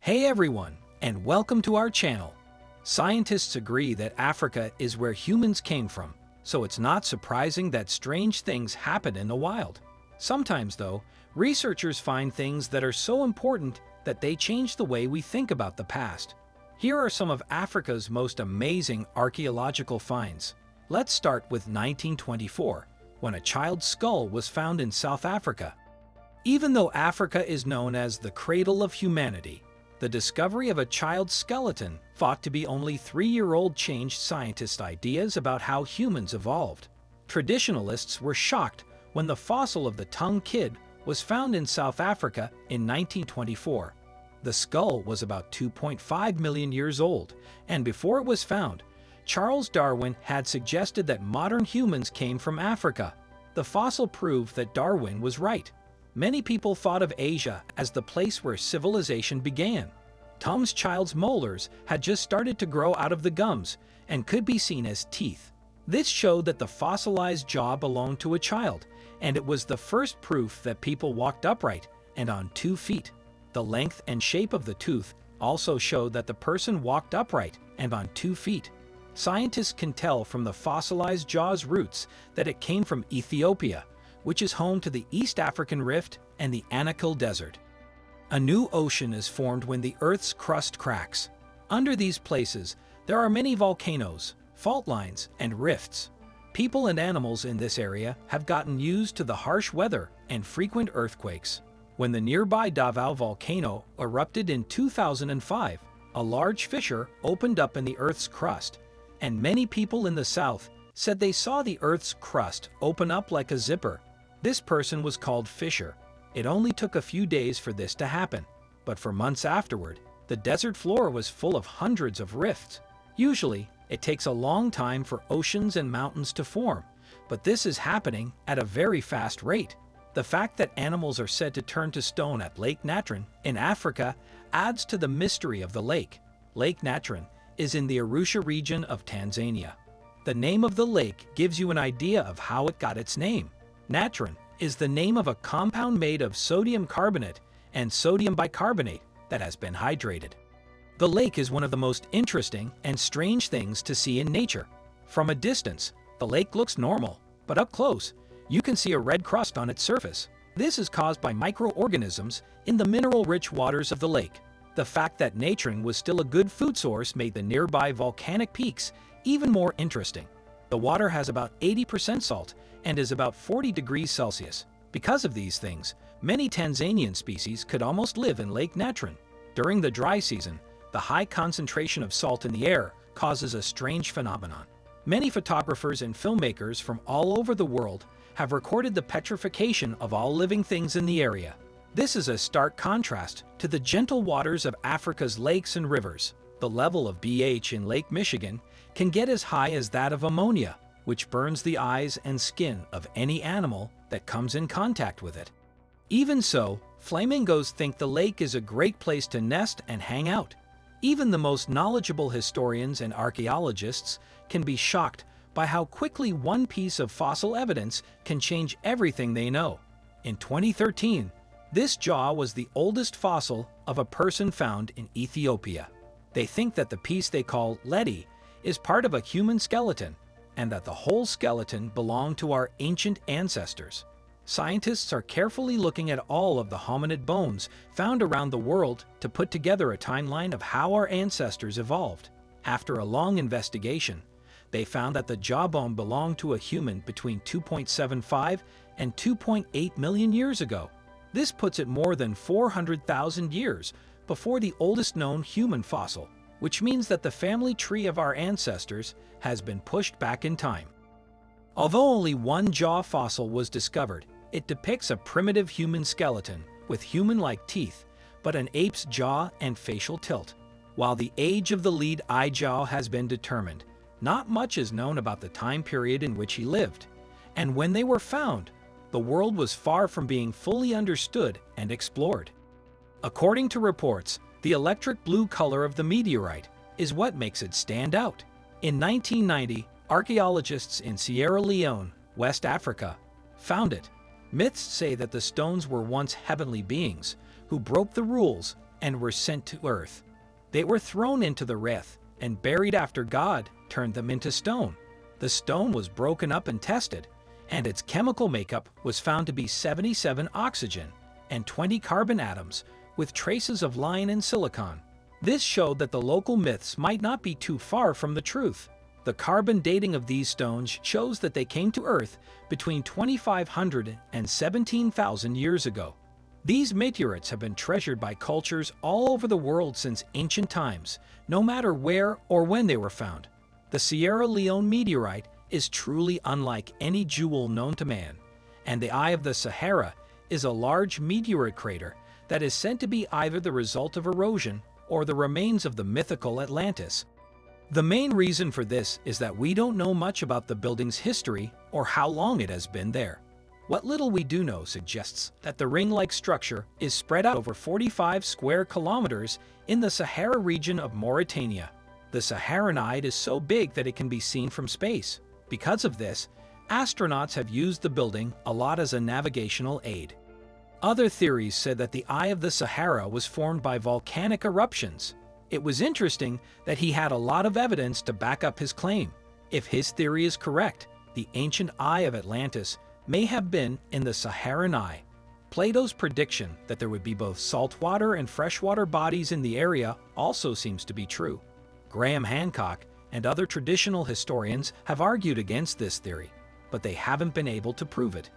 Hey everyone, and welcome to our channel. Scientists agree that Africa is where humans came from, so it's not surprising that strange things happen in the wild. Sometimes, though, researchers find things that are so important that they change the way we think about the past. Here are some of Africa's most amazing archaeological finds. Let's start with 1924, when a child's skull was found in South Africa. Even though Africa is known as the cradle of humanity, the discovery of a child's skeleton, thought to be only 3-year-old, changed scientists' ideas about how humans evolved. Traditionalists were shocked when the fossil of the Tong kid was found in South Africa in 1924. The skull was about 2.5 million years old, and before it was found, Charles Darwin had suggested that modern humans came from Africa. The fossil proved that Darwin was right. Many people thought of Asia as the place where civilization began. Tom's child's molars had just started to grow out of the gums and could be seen as teeth. This showed that the fossilized jaw belonged to a child, and it was the first proof that people walked upright and on 2 feet. The length and shape of the tooth also showed that the person walked upright and on 2 feet. Scientists can tell from the fossilized jaw's roots that it came from Ethiopia, which is home to the East African Rift and the Anakil Desert. A new ocean is formed when the Earth's crust cracks. Under these places, there are many volcanoes, fault lines, and rifts. People and animals in this area have gotten used to the harsh weather and frequent earthquakes. When the nearby Davao volcano erupted in 2005, a large fissure opened up in the Earth's crust, and many people in the south said they saw the Earth's crust open up like a zipper. This person was called Fisher. It only took a few days for this to happen, but for months afterward, the desert floor was full of hundreds of rifts. Usually, it takes a long time for oceans and mountains to form, but this is happening at a very fast rate. The fact that animals are said to turn to stone at Lake Natron in Africa adds to the mystery of the lake. Lake Natron is in the Arusha region of Tanzania. The name of the lake gives you an idea of how it got its name. Natron is the name of a compound made of sodium carbonate and sodium bicarbonate that has been hydrated. The lake is one of the most interesting and strange things to see in nature. From a distance, the lake looks normal, but up close, you can see a red crust on its surface. This is caused by microorganisms in the mineral-rich waters of the lake. The fact that natron was still a good food source made the nearby volcanic peaks even more interesting. The water has about 80% salt and is about 40 degrees Celsius. Because of these things, many Tanzanian species could almost live in Lake Natron. During the dry season, the high concentration of salt in the air causes a strange phenomenon. Many photographers and filmmakers from all over the world have recorded the petrification of all living things in the area. This is a stark contrast to the gentle waters of Africa's lakes and rivers. The level of pH in Lake Michigan can get as high as that of ammonia, which burns the eyes and skin of any animal that comes in contact with it. Even so, flamingos think the lake is a great place to nest and hang out. Even the most knowledgeable historians and archaeologists can be shocked by how quickly one piece of fossil evidence can change everything they know. In 2013, this jaw was the oldest fossil of a person found in Ethiopia. They think that the piece they call Ledi is part of a human skeleton, and that the whole skeleton belonged to our ancient ancestors. Scientists are carefully looking at all of the hominid bones found around the world to put together a timeline of how our ancestors evolved. After a long investigation, they found that the jawbone belonged to a human between 2.75 and 2.8 million years ago. This puts it more than 400,000 years before the oldest known human fossil, which means that the family tree of our ancestors has been pushed back in time. Although only one jaw fossil was discovered, it depicts a primitive human skeleton with human-like teeth, but an ape's jaw and facial tilt. While the age of the lead eye jaw has been determined, not much is known about the time period in which he lived. And when they were found, the world was far from being fully understood and explored. According to reports, the electric blue color of the meteorite is what makes it stand out. In 1990, archaeologists in Sierra Leone, West Africa, found it. Myths say that the stones were once heavenly beings who broke the rules and were sent to earth. They were thrown into the Rith and buried after God turned them into stone. The stone was broken up and tested, and its chemical makeup was found to be 77 oxygen and 20 carbon atoms with traces of lime and silicon. This showed that the local myths might not be too far from the truth. The carbon dating of these stones shows that they came to Earth between 2,500 and 17,000 years ago. These meteorites have been treasured by cultures all over the world since ancient times, no matter where or when they were found. The Sierra Leone meteorite is truly unlike any jewel known to man, and the Eye of the Sahara is a large meteorite crater that is said to be either the result of erosion or the remains of the mythical Atlantis. The main reason for this is that we don't know much about the building's history or how long it has been there. What little we do know suggests that the ring-like structure is spread out over 45 square kilometers in the Sahara region of Mauritania. The Saharan Eye is so big that it can be seen from space. Because of this, astronauts have used the building a lot as a navigational aid. Other theories said that the Eye of the Sahara was formed by volcanic eruptions. It was interesting that he had a lot of evidence to back up his claim. If his theory is correct, the ancient Eye of Atlantis may have been in the Saharan Eye. Plato's prediction that there would be both saltwater and freshwater bodies in the area also seems to be true. Graham Hancock and other traditional historians have argued against this theory, but they haven't been able to prove it.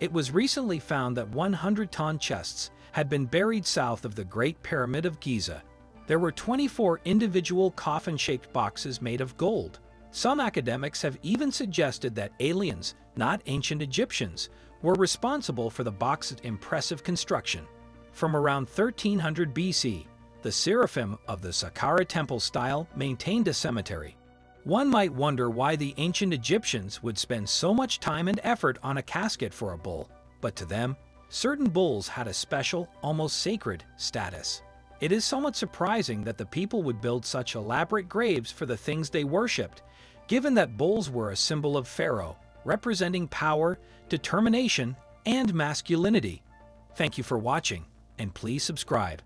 It was recently found that 100-ton chests had been buried south of the Great Pyramid of Giza. There were 24 individual coffin-shaped boxes made of gold. Some academics have even suggested that aliens, not ancient Egyptians, were responsible for the box's impressive construction. From around 1300 BC, the seraphim of the Saqqara temple style maintained a cemetery. One might wonder why the ancient Egyptians would spend so much time and effort on a casket for a bull, but to them, certain bulls had a special, almost sacred, status. It is somewhat surprising that the people would build such elaborate graves for the things they worshipped, given that bulls were a symbol of Pharaoh, representing power, determination, and masculinity. Thank you for watching, and please subscribe.